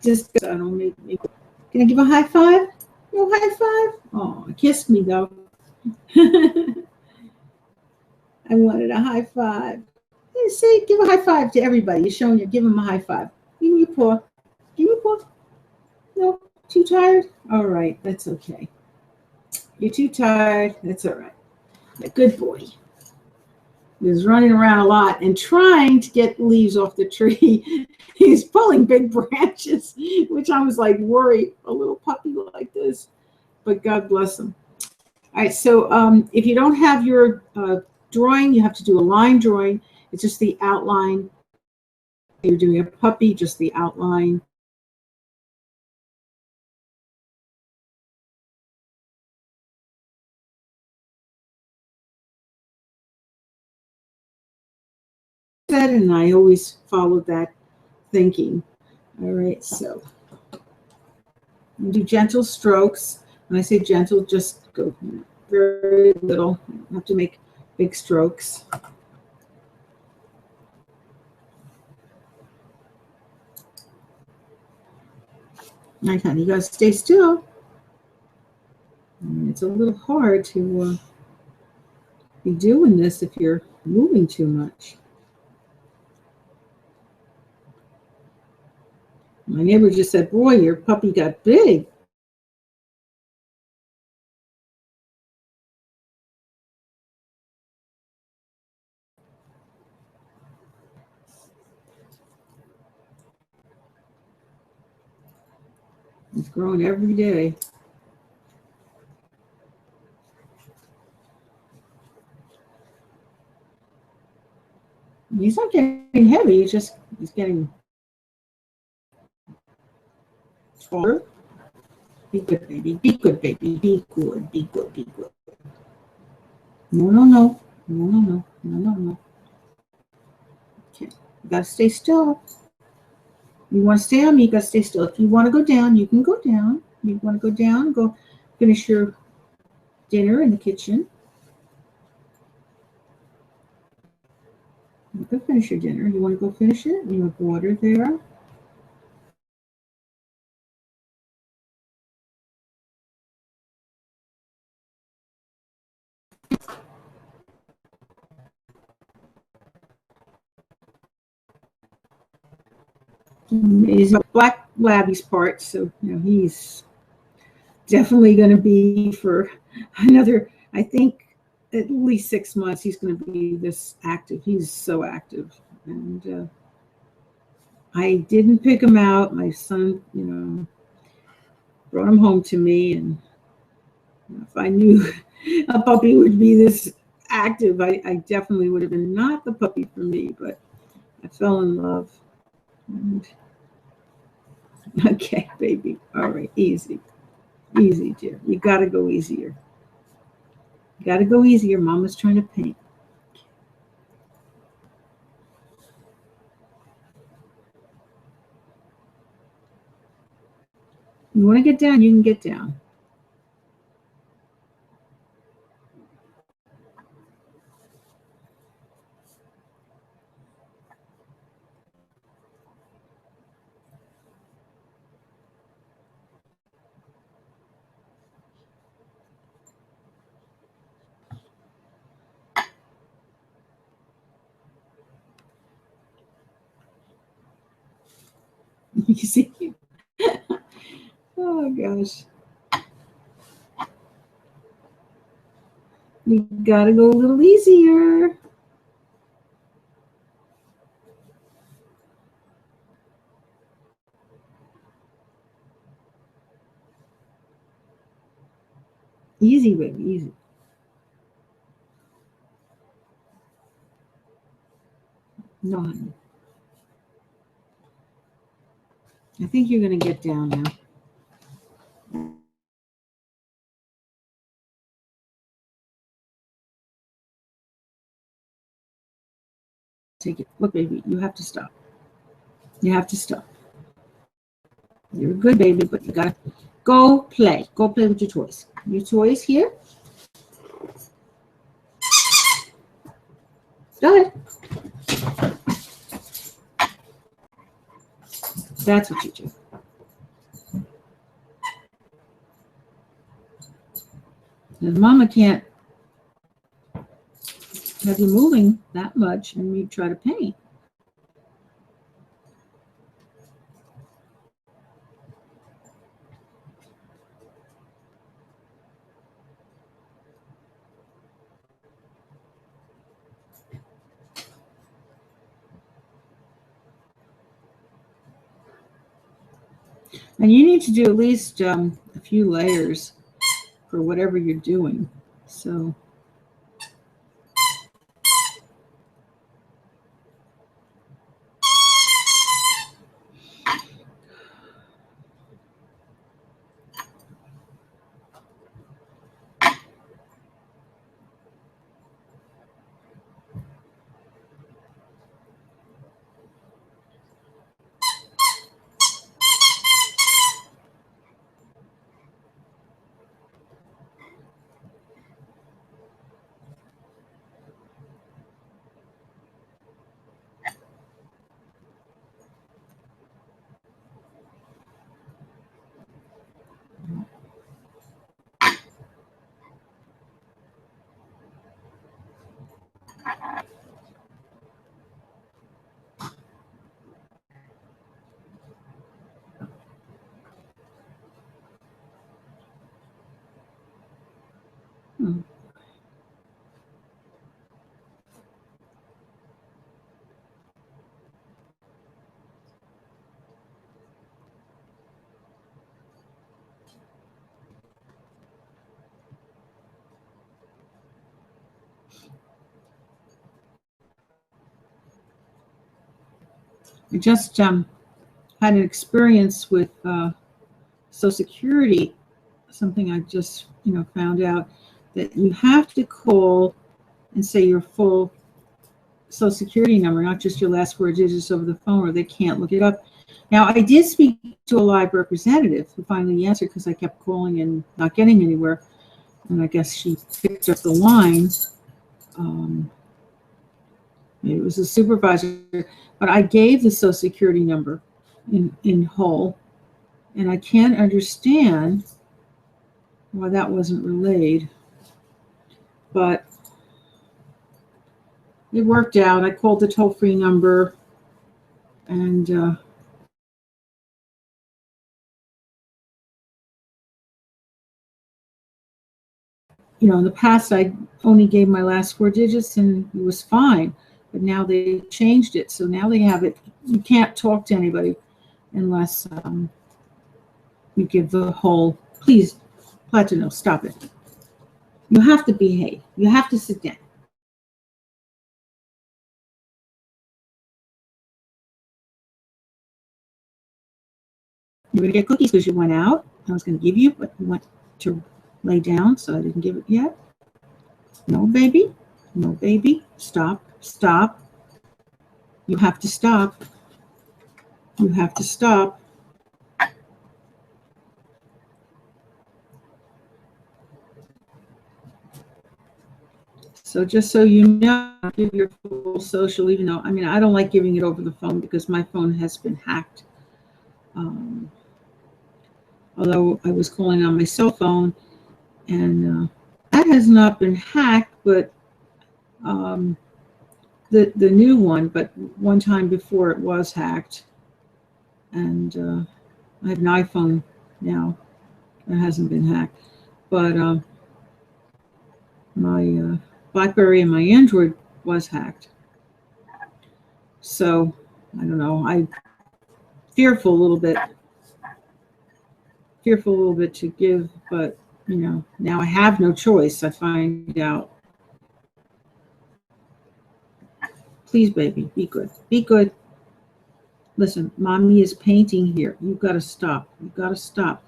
Just I don't make. Can I give a high five? No high five? Oh, kissed me though. I wanted a high five. Hey, say, give a high five to everybody. You're showing you. Give them a high five. Give me your paw. Give me your paw. No, too tired? All right, that's okay. You're too tired. That's all right. A good boy. He was running around a lot and trying to get leaves off the tree. He's pulling big branches, which I was like worried, a little puppy like this, but God bless him. All right, so if you don't have your drawing, you have to do a line drawing. It's just the outline. You're doing a puppy, just the outline. And I always followed that thinking. All right, so you do gentle strokes. When I say gentle, just go very little. You don't have to make big strokes. All right, honey, you gotta stay still. It's a little hard to be doing this if you're moving too much. My neighbor just said, boy, your puppy got big. He's growing every day. He's not getting heavy, he's getting taller. Be good, baby. Be good, baby. Be good. Be good. Be good. No, no, no. No, no, no. No, no, no. Okay. You gotta stay still. You want to stay on me, you gotta stay still. If you want to go down, you can go down. You want to go down, go finish your dinner in the kitchen. You go finish your dinner. You want to go finish it? You have water there. He's a black Labby's part, so you know he's definitely going to be for another, I think, at least 6 months. He's going to be this active. He's so active, and I didn't pick him out. My son, you know, brought him home to me, and if I knew a puppy would be this active, I definitely would have been not the puppy for me. But I fell in love. And, okay, baby. All right, easy. Easy, dear. You got to go easier. You got to go easier. Mama's trying to paint. You want to get down, you can get down. You see? Oh, gosh. You got to go a little easier. Easy, baby, easy. No, honey. I think you're going to get down now. Take it. Look, baby, you have to stop. You have to stop. You're a good baby, but you got to go play. Go play with your toys. Your toys here. Go ahead. That's what you do. And Mama can't have you moving that much and you try to paint. And you need to do at least a few layers for whatever you're doing. So I just had an experience with Social Security, something I just found out, that you have to call and say your full Social Security number, not just your last 4 digits over the phone, or they can't look it up. Now, I did speak to a live representative who finally answered because I kept calling and not getting anywhere, and I guess she picked up the line. It was a supervisor, but I gave the Social Security number in whole, and I can't understand why that wasn't relayed, but it worked out. I called the toll-free number, and in the past I only gave my last 4 digits and it was fine, but now they changed it, so now they have it. You can't talk to anybody unless you give the whole. Please, Platino, stop it. You have to behave. You have to sit down. You're going to get cookies because you went out. I was going to give you, but you went to lay down, so I didn't give it yet. No, baby. No, baby. Stop. Stop. You have to stop. You have to stop. So just so you know, give your full social, even though, I don't like giving it over the phone because my phone has been hacked. Although I was calling on my cell phone, and that has not been hacked, but the new one, but one time before it was hacked. And I have an iPhone now that hasn't been hacked, but my BlackBerry and my Android was hacked. So I don't know. I'm fearful a little bit to give, but now I have no choice. I find out. Please, baby, be good. Be good. Listen, mommy is painting here. You've got to stop. You've got to stop.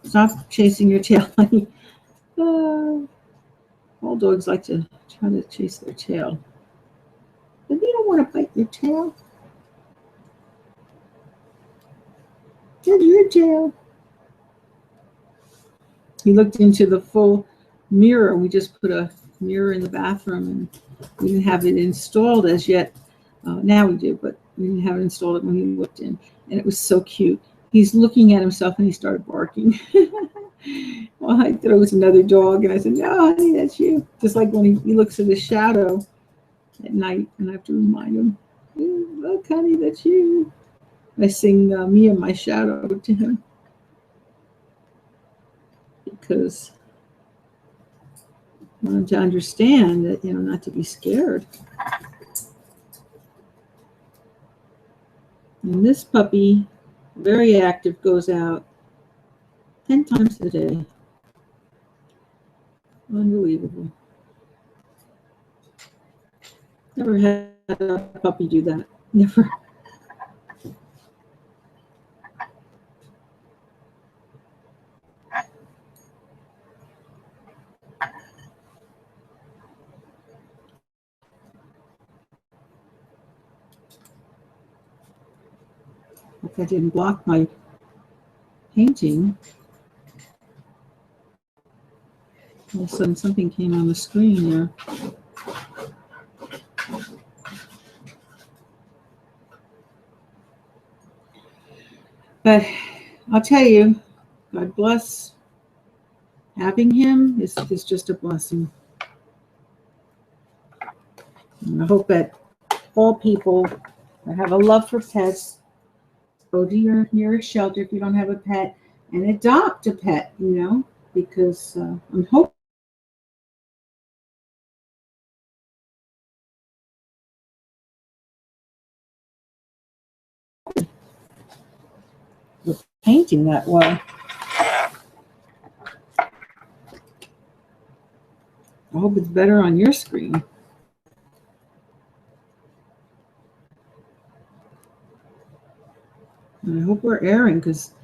Stop chasing your tail, honey. All dogs like to try to chase their tail. But you don't want to bite your tail. Here's your tail. He looked into the full mirror. We just put a mirror in the bathroom, and we didn't have it installed as yet. Now we do, but we didn't have it installed when he looked in, and it was so cute. He's looking at himself, and he started barking. Well, I thought it was another dog, and I said, "No, honey, that's you." Just like when he looks at his shadow at night, and I have to remind him, "Look, honey, that's you." I sing "Me and My Shadow" to him because I want him to understand that, not to be scared. And this puppy, very active, goes out 10 times a day. Unbelievable. Never had a puppy do that. Never. If I didn't block my painting, all of a sudden something came on the screen there. But I'll tell you, God bless. Having him is just a blessing. And I hope that all people that have a love for pets go to your nearest shelter if you don't have a pet and adopt a pet, because I'm hoping with painting that way. I hope it's better on your screen. And I hope we're airing, because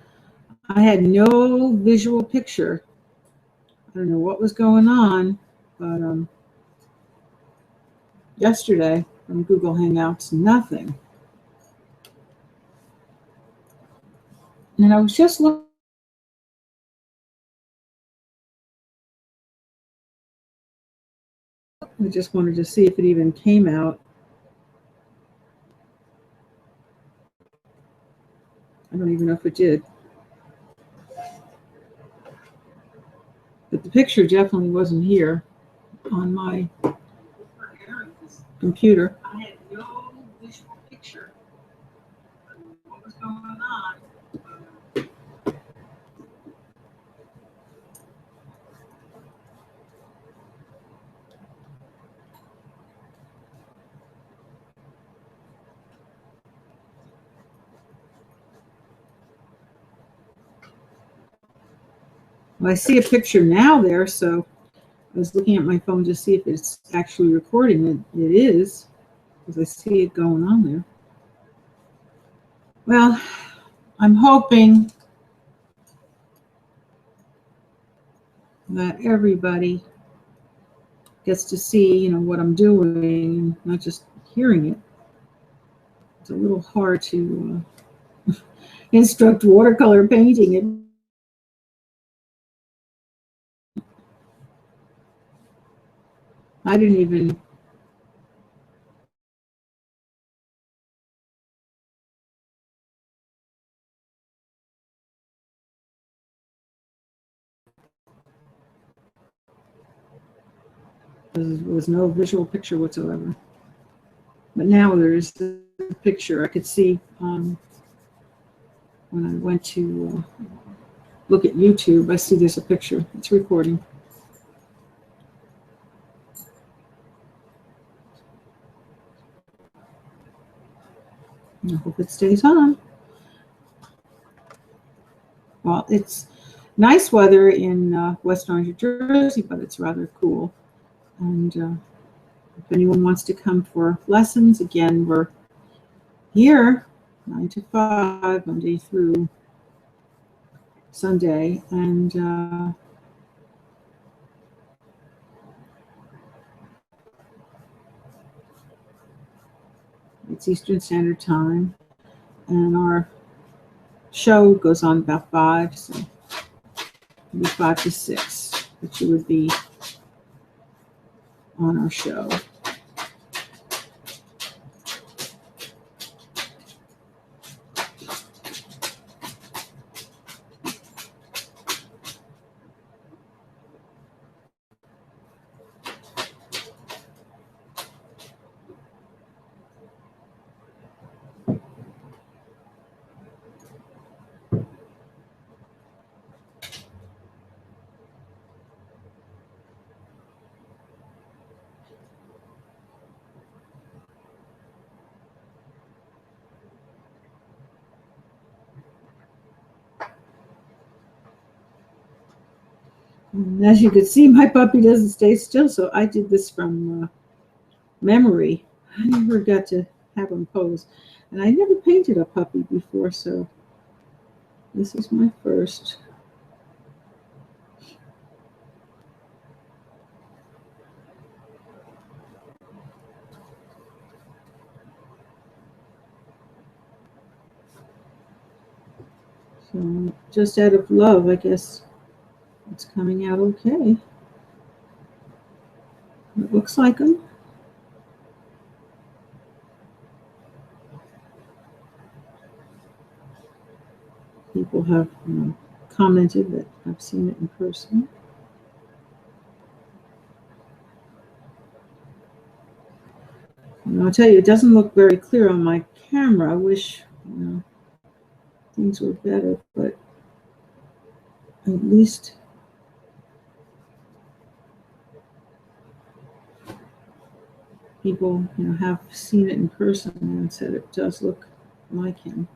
I had no visual picture. I don't know what was going on, but yesterday from Google Hangouts, nothing. And I was just looking. I just wanted to see if it even came out. I don't even know if it did. But the picture definitely wasn't here on my computer. I had no visual picture. I don't know what was going on. Well, I see a picture now there, so I was looking at my phone to see if it's actually recording it. It is, because I see it going on there. Well, I'm hoping that everybody gets to see, what I'm doing, and not just hearing it. It's a little hard to instruct watercolor painting. I didn't even there was no visual picture whatsoever. But now there's a picture I could see when I went to look at YouTube. I see there's a picture. It's recording. I hope it stays on. Well, it's nice weather in West Orange, New Jersey, but it's rather cool. And if anyone wants to come for lessons, again, we're here 9 to 5, Monday through Sunday. And it's Eastern Standard Time. And our show goes on about 5. So maybe 5 to 6, that you would be on our show. And as you can see, my puppy doesn't stay still, so I did this from memory. I never got to have him pose. And I never painted a puppy before, so this is my first. So just out of love, I guess it's coming out okay. It looks like them. People have commented that I've seen it in person. And I'll tell you, it doesn't look very clear on my camera. I wish things were better, but at least people have seen it in person and said it does look like him.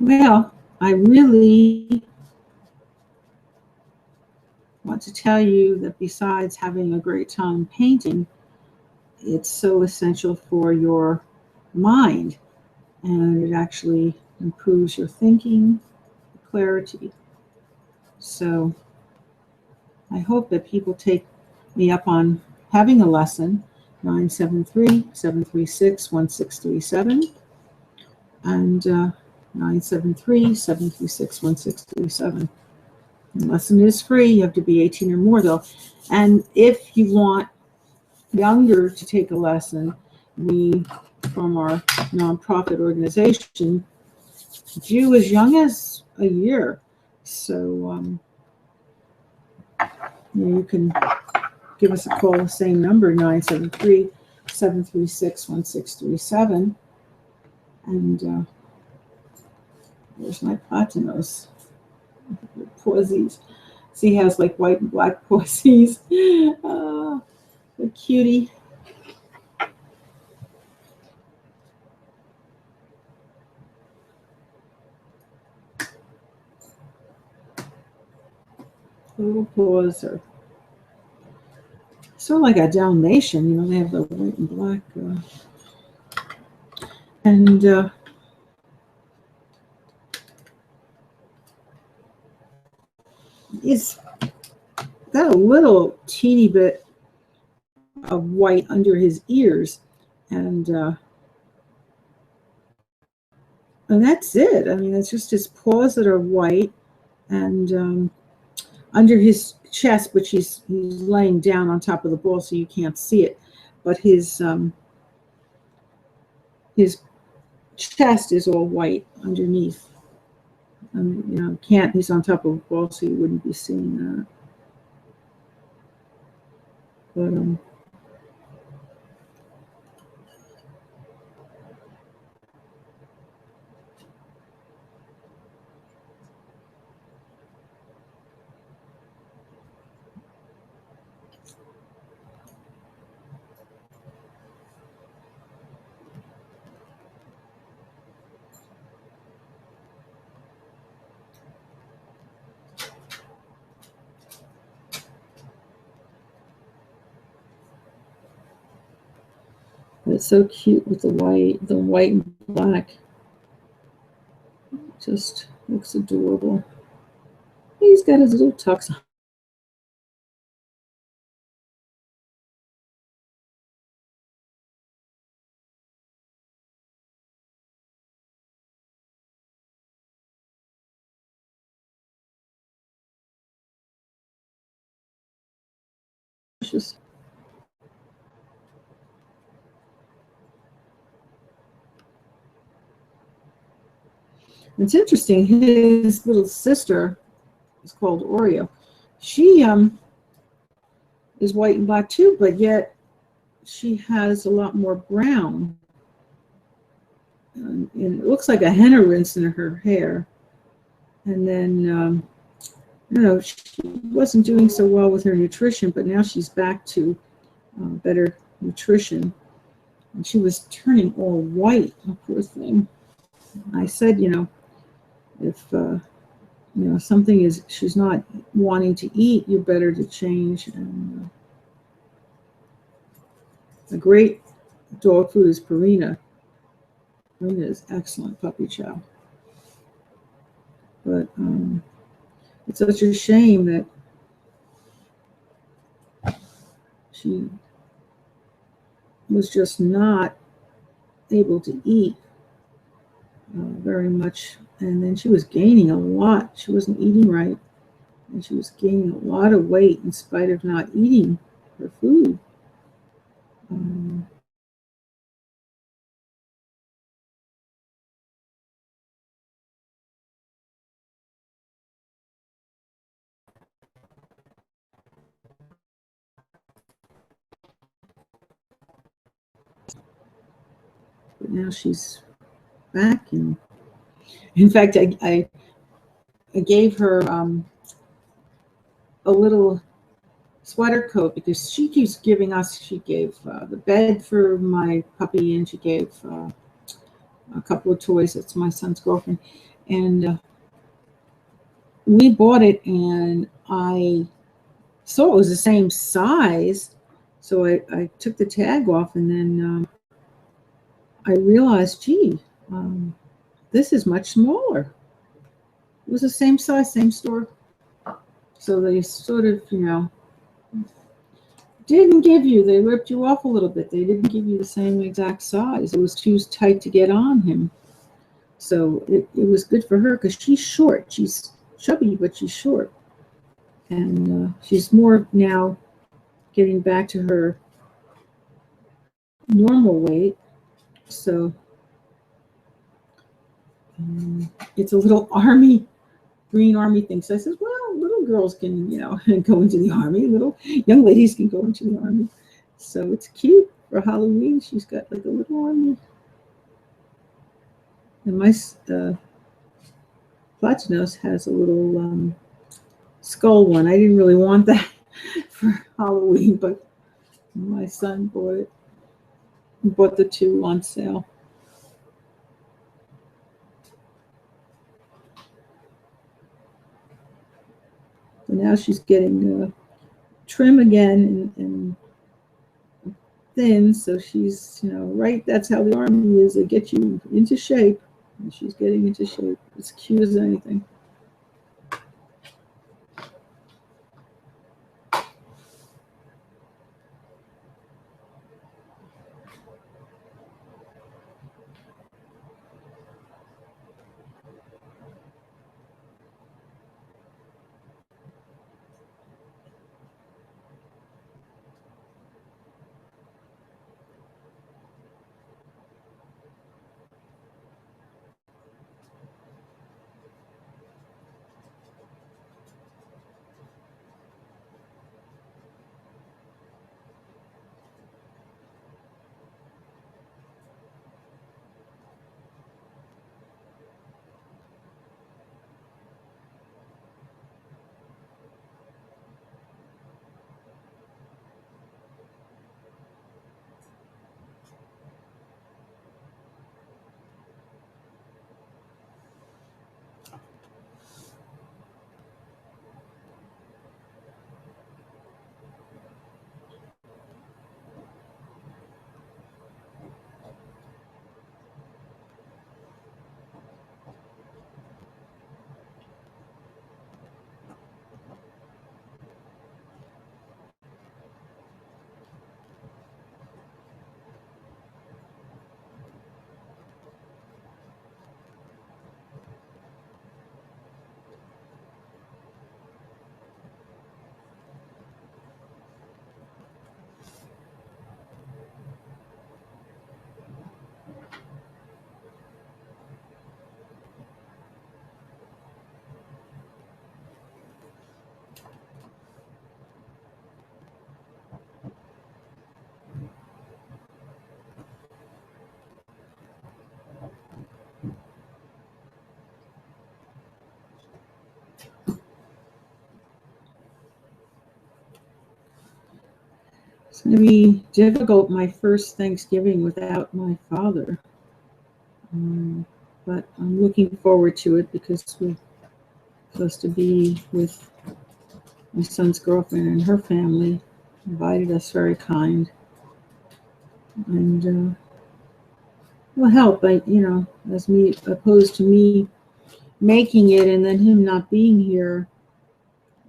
Well, I really want to tell you that besides having a great time painting, it's so essential for your mind, and it actually improves your thinking, clarity. So I hope that people take me up on having a lesson, 973-736-1637 and 973-736-1637. The lesson is free. You have to be 18 or more, though. And if you want younger to take a lesson, we, from our nonprofit organization, do as young as a year. So you can give us a call, the same number, 973-736-1637. And there's my platinos. Posies. See, he has like white and black posies. The cutie. Little paws are sort of like a Dalmatian, they have the white and black. And it's got a little teeny bit of white under his ears, and that's it. I mean, it's just his paws that are white, and under his chest, which he's laying down on top of the ball, so you can't see it. But his chest is all white underneath. He's on top of a ball, so you wouldn't be seeing that. But it's so cute with the white and black. Just looks adorable. He's got his little tux on. It's interesting. His little sister is called Oreo. She is white and black too, but yet she has a lot more brown. And it looks like a henna rinse in her hair. And then, she wasn't doing so well with her nutrition, but now she's back to better nutrition. And she was turning all white, poor thing. I said, if something she's not wanting to eat, you're better to change. And a great dog food is Purina. Purina is excellent puppy chow. But it's such a shame that she was just not able to eat very much. And then she was gaining a lot. She wasn't eating right. And she was gaining a lot of weight in spite of not eating her food. But now she's back, and in fact, I gave her a little sweater coat because she keeps giving us. She gave the bed for my puppy, and she gave a couple of toys. That's my son's girlfriend, and we bought it, and I saw it was the same size, so I took the tag off, and then I realized, gee, this is much smaller. It was the same size, same store. So they sort of, didn't give you, they ripped you off a little bit. They didn't give you the same exact size. It was too tight to get on him. So it was good for her because she's short. She's chubby, but she's short. And she's more now getting back to her normal weight. So it's a little green army thing. So I said, well, little girls can, go into the army. Little young ladies can go into the army. So it's cute for Halloween. She's got like a little army. And my Platinos has a little skull one. I didn't really want that for Halloween, but my son bought it. He bought the two on sale. So now she's getting trim again and thin. So she's, right. That's how the army is. They get you into shape. And she's getting into shape. It's cute as anything. It's going to be difficult my first Thanksgiving without my father. But I'm looking forward to it because we're supposed to be with my son's girlfriend and her family. Invited us, very kind. And will help, as me, opposed to me making it and then him not being here,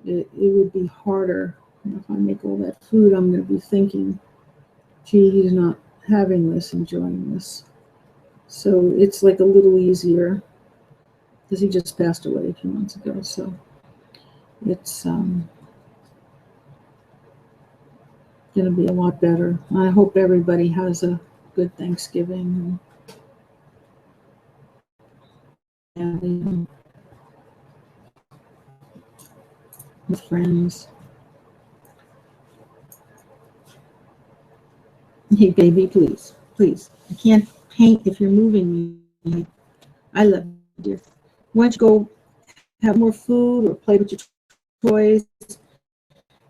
it would be harder. If I make all that food, I'm going to be thinking, gee, he's not having this, enjoying this. So it's like a little easier because he just passed away a few months ago. So it's going to be a lot better. I hope everybody has a good Thanksgiving and with friends. Hey, baby, please, please. I can't paint if you're moving me. I love you, dear. Why don't you go have more food or play with your toys?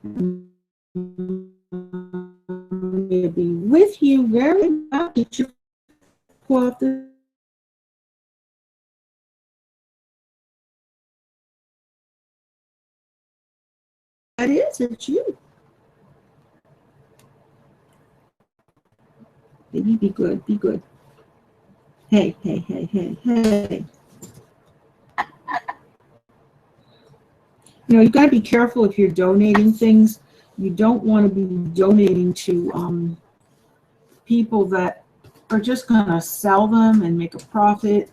We'll be with you very well. Get your paw off the. That is, it's you. Baby, be good, be good. Hey, hey, hey, hey, hey. You've got to be careful if you're donating things. You don't want to be donating to people that are just going to sell them and make a profit.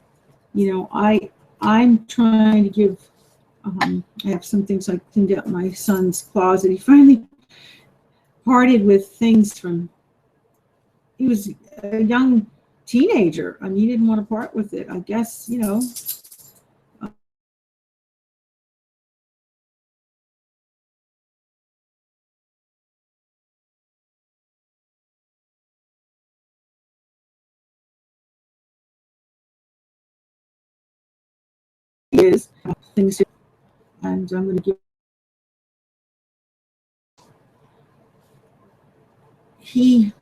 I'm trying to give, I have some things I cleaned out my son's closet. He finally parted with things from, he was a young teenager. He didn't want to part with it. I guess, is things, and I'm going to give. He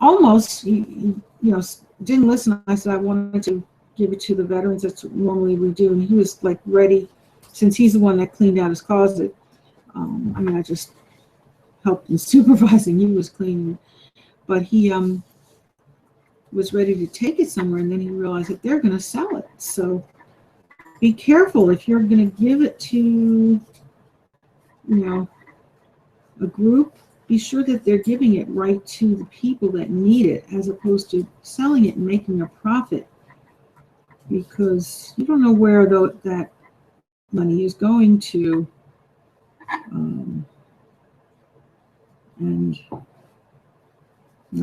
almost, didn't listen. I said I wanted to give it to the veterans. That's what normally we do, and he was like ready, since he's the one that cleaned out his closet. I just helped in supervising. He was cleaning it, but he was ready to take it somewhere, and then he realized that they're going to sell it. So be careful if you're going to give it to, a group. Be sure that they're giving it right to the people that need it, as opposed to selling it and making a profit, because you don't know where that money is going to. And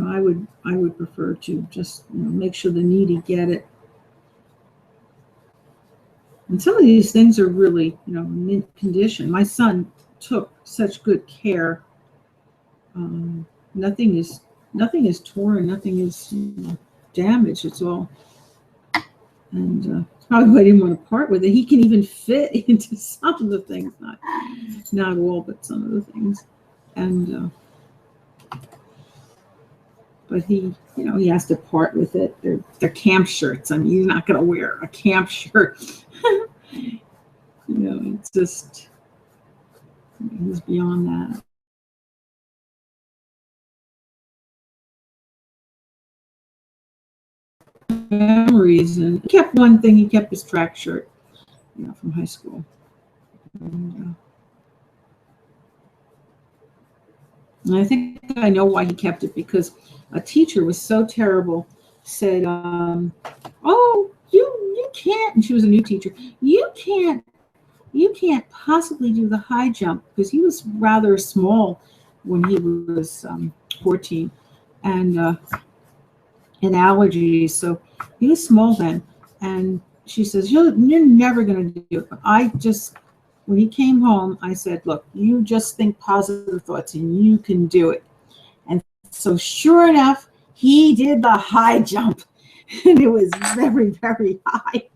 I would prefer to just make sure the needy get it. And some of these things are really mint condition. My son took such good care. Nothing is torn, nothing is damaged. It's all, and probably why I didn't want to part with it. He can even fit into some of the things, not all, but some of the things, and but he has to part with it. They're camp shirts. He's not going to wear a camp shirt. It's just, he's beyond that. Memories, and he kept one thing. He kept his track shirt, from high school. And I think I know why he kept it, because a teacher was so terrible. Said, "Oh, you can't." And she was a new teacher. You can't possibly do the high jump, because he was rather small when he was 14, and allergies, so he was small then. And she says, you're never going to do it. But when he came home, I said, look, you just think positive thoughts and you can do it. And so sure enough, he did the high jump, and it was very, very high.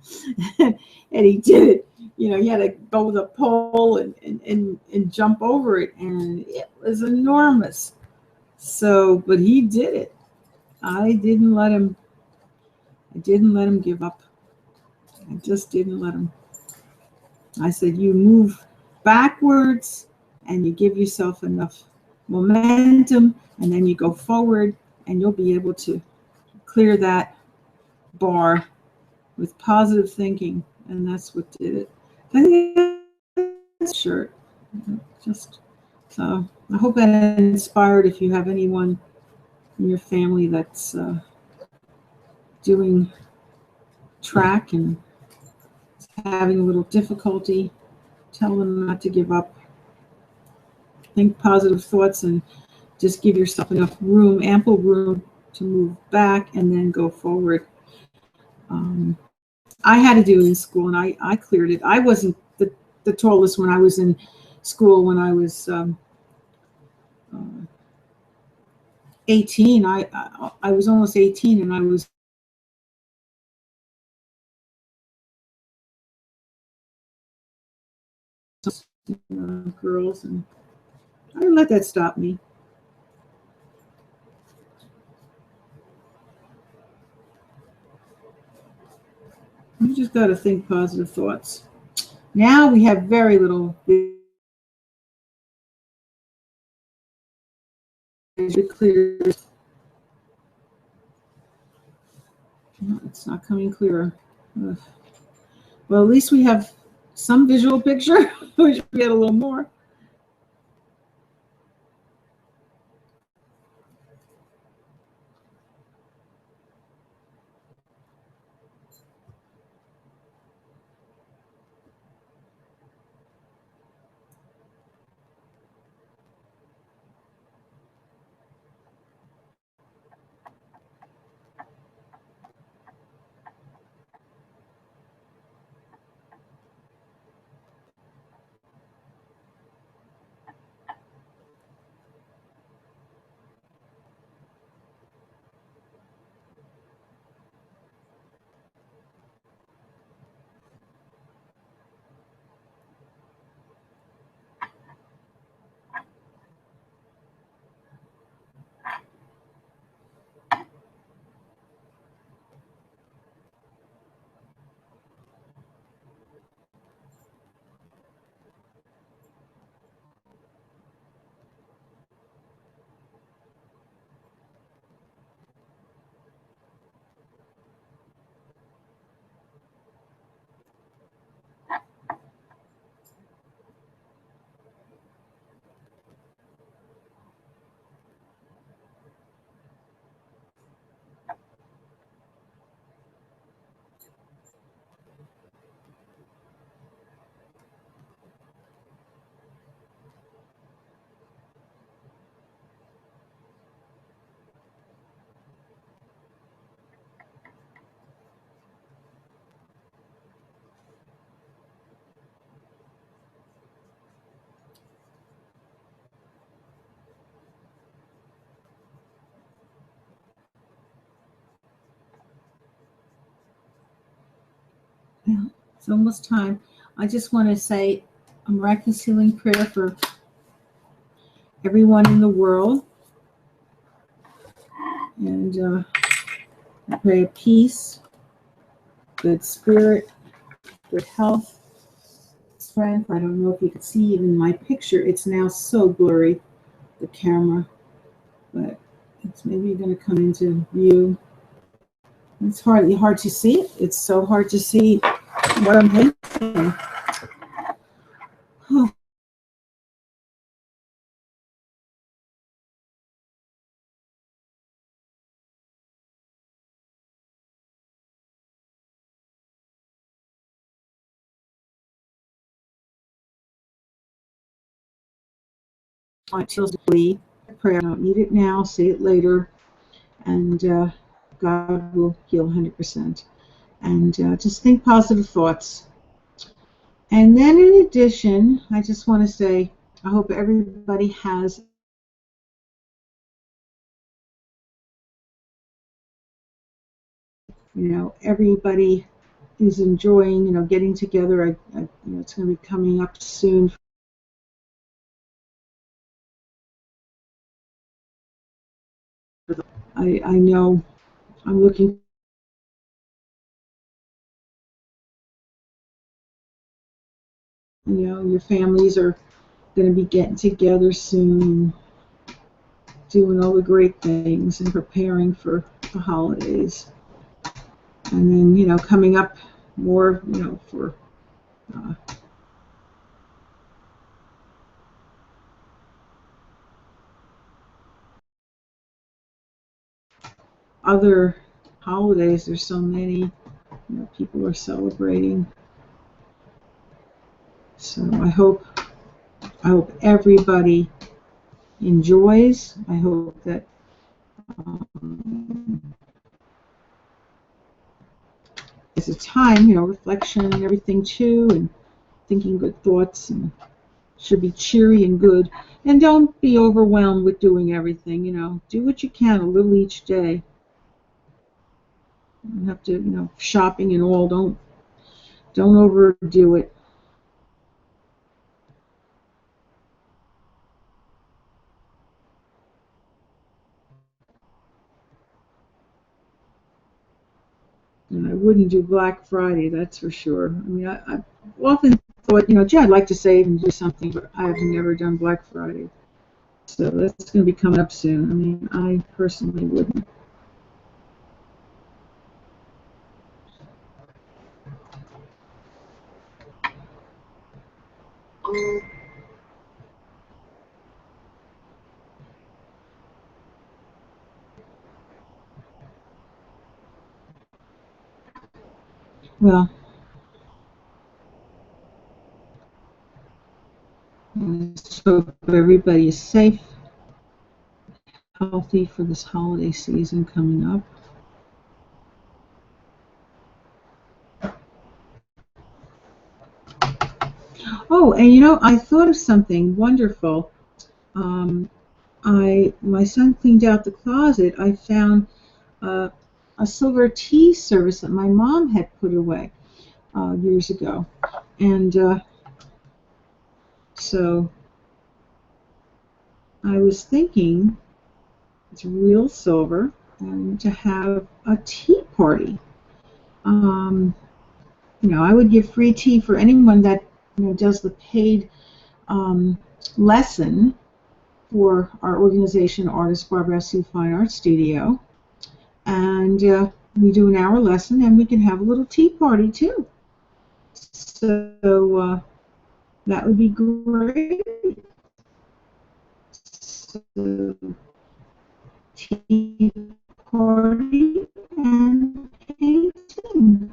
And he did it. He had to go with a pole and jump over it, and it was enormous. So, but he did it. I didn't let him give up. I just didn't let him. I said, you move backwards and you give yourself enough momentum, and then you go forward, and you'll be able to clear that bar with positive thinking. And that's what did it. I think that's shirt. Just so I hope that inspired. If you have anyone in your family that's doing track and having a little difficulty, tell them not to give up. Think positive thoughts and just give yourself enough room, ample room to move back and then go forward. I had to do it in school, and I cleared it. I wasn't the tallest when I was in school. When I was 18, I was almost 18, and I was girls, and I didn't let that stop me. You just got to think positive thoughts. Now we have very little clear. No, it's not coming clearer. Ugh. Well, at least we have some visual picture. We should get a little more. Yeah, it's almost time. I just want to say a miraculous healing prayer for everyone in the world. And I pray peace, good spirit, good health, strength. I don't know if you can see even my picture. It's now so blurry, the camera, but it's maybe going to come into view. It's hard to see it. It's so hard to see what I'm painting. Oh. Prayer. I don't need it now. Say it later, and God will heal 100%. And just think positive thoughts. And then, in addition, I just want to say I hope everybody has everybody is enjoying getting together. It's going to be coming up soon I know I'm looking. You know, your families are going to be getting together soon, doing all the great things and preparing for the holidays. And then, you know, coming up more, you know, for uh, other holidays. There's so many, you know, people are celebrating. So I hope everybody enjoys. I hope that um, it's a time, you know, reflection and everything too, and thinking good thoughts, and should be cheery and good. And don't be overwhelmed with doing everything. You know, do what you can, a little each day. You don't have to, you know, shopping and all. Don't overdo it. And I wouldn't do Black Friday, that's for sure. I mean, I often thought, you know, gee, I'd like to save and do something, but I have never done Black Friday. So that's going to be coming up soon. I mean, I personally wouldn't. Well, I just hope everybody is safe, healthy for this holiday season coming up. Oh, and you know, I thought of something wonderful. Um, my son cleaned out the closet. I found uh, a silver tea service that my mom had put away years ago, and so I was thinking it's real silver, and to have a tea party. Um, you know, I would give free tea for anyone that, you know, does the paid um, lesson for our organization, Artist Barbara Sue Fine Art Studio, and we do an hour lesson, and we can have a little tea party too. So that would be great. So, tea party and painting.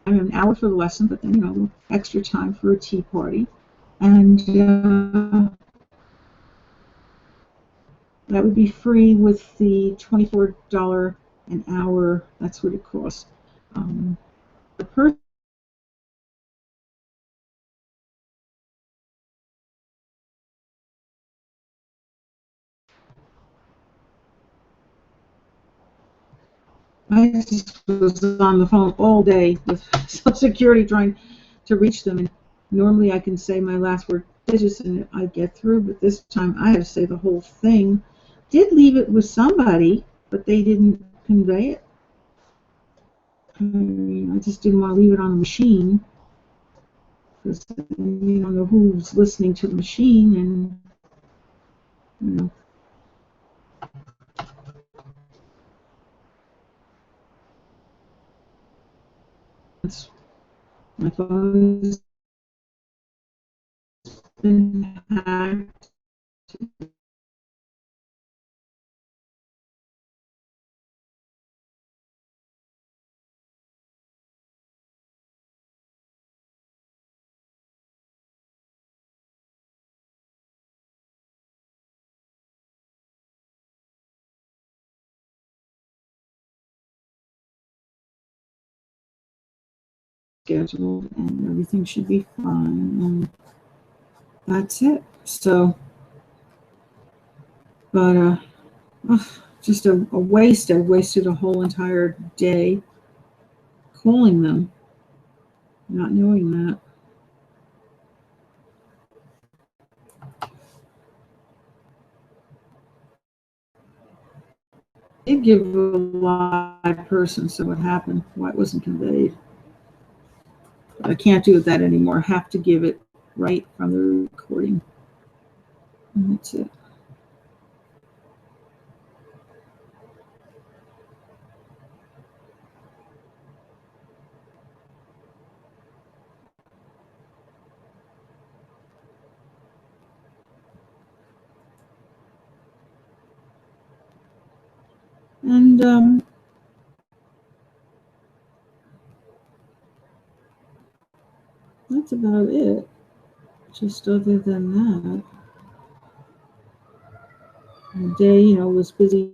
I mean, an hour for the lesson, but then, you know, extra time for a tea party. And that would be free with the $24 an hour. That's what it costs. The person, I just was on the phone all day with Social Security trying to reach them. And normally I can say my last word digits and I get through, but this time I had to say the whole thing. Did leave it with somebody, but they didn't convey it. I mean, I just didn't want to leave it on the machine because you don't know who's listening to the machine, and you know, it's, my phone's been hacked. Scheduled, and everything should be fine. And that's it. So, but ugh, just a waste. I wasted a whole entire day calling them, not knowing that. did give a live person, so what happened? Why it wasn't conveyed? But I can't do that anymore. I have to give it right from the recording. And that's it. And that's about it. Just other than that, the day, was busy.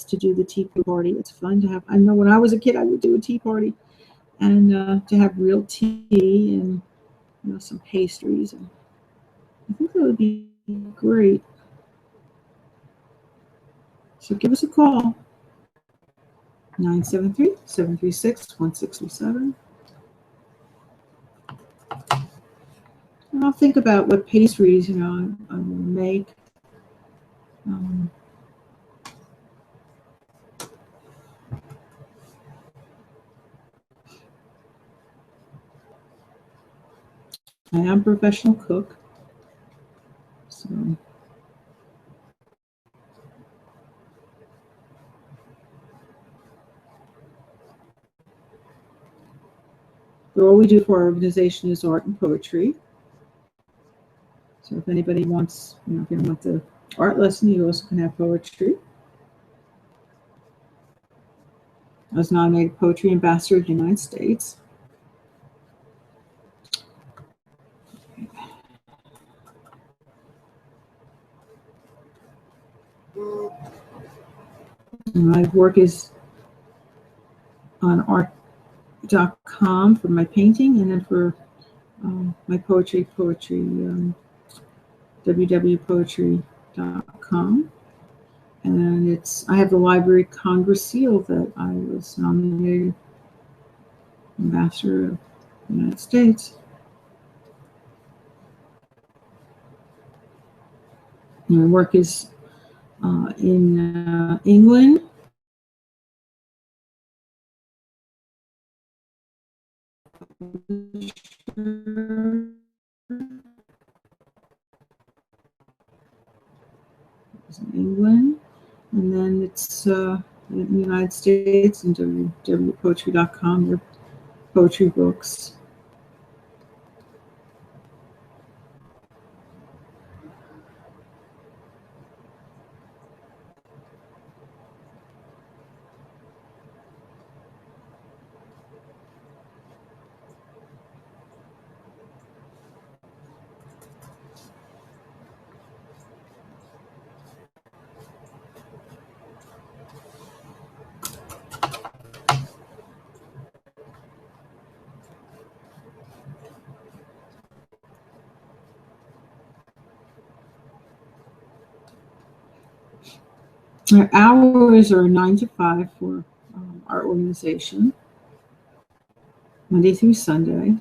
To do the tea party. It's fun to have. I know when I was a kid, I would do a tea party, and to have real tea and some pastries. And I think that would be great. So give us a call, 973-736-1637. And I'll think about what pastries I will make. I am a professional cook, so but all we do for our organization is art and poetry. So if anybody wants, if you don't want the art lesson, you also can have poetry. I was nominated Poetry Ambassador of the United States. My work is on art.com for my painting, and then for my poetry, www.poetry.com. And I have the Library of Congress seal that I was nominated Ambassador of the United States. My work is in England, and then it's in the United States and www.poetry.com. They're poetry books. Our hours are 9 to 5 for our organization, Monday through Sunday.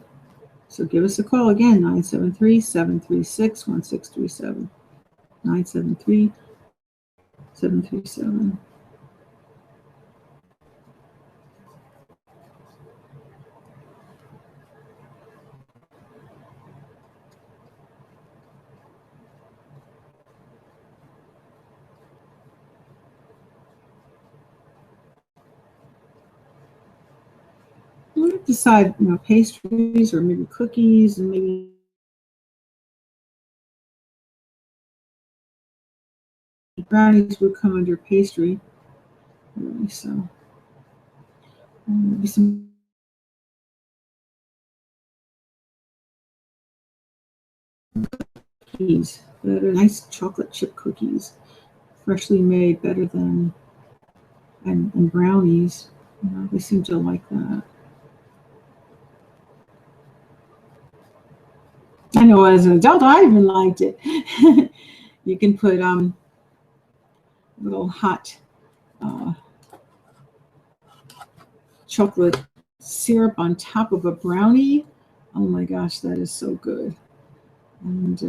So give us a call again, 973-736-1637, 973-737. We'll decide, pastries or maybe cookies, and maybe brownies would come under pastry. So maybe some cookies, better, nice chocolate chip cookies, freshly made, better than and brownies. They seem to like that. I know as an adult, I even liked it. You can put little hot chocolate syrup on top of a brownie. Oh my gosh, that is so good. And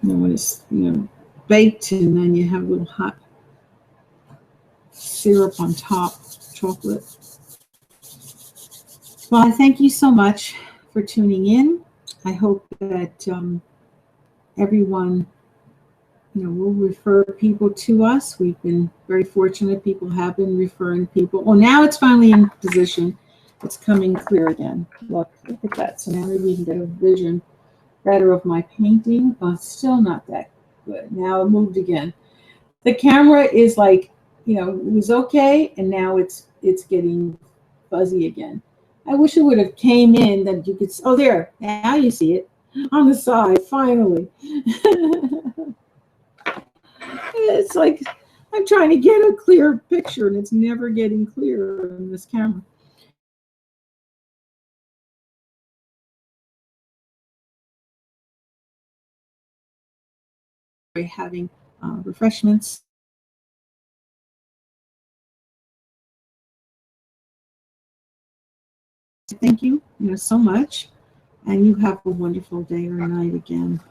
when it's baked, and then you have a little hot syrup on top, chocolate. Well, I thank you so much for tuning in. I hope that everyone will refer people to us. We've been very fortunate. People have been referring people. Well, now it's finally in position. It's coming clear again. Look at that. So now maybe we can get a vision better of my painting, but still not that good. Now it moved again. The camera is like, it was okay, and now it's getting fuzzy again. I wish it would have came in that you could. Oh, there. Now you see it on the side. Finally. It's like I'm trying to get a clear picture, and it's never getting clearer in this camera. Having refreshments. Thank you, so much, and you have a wonderful day or night again.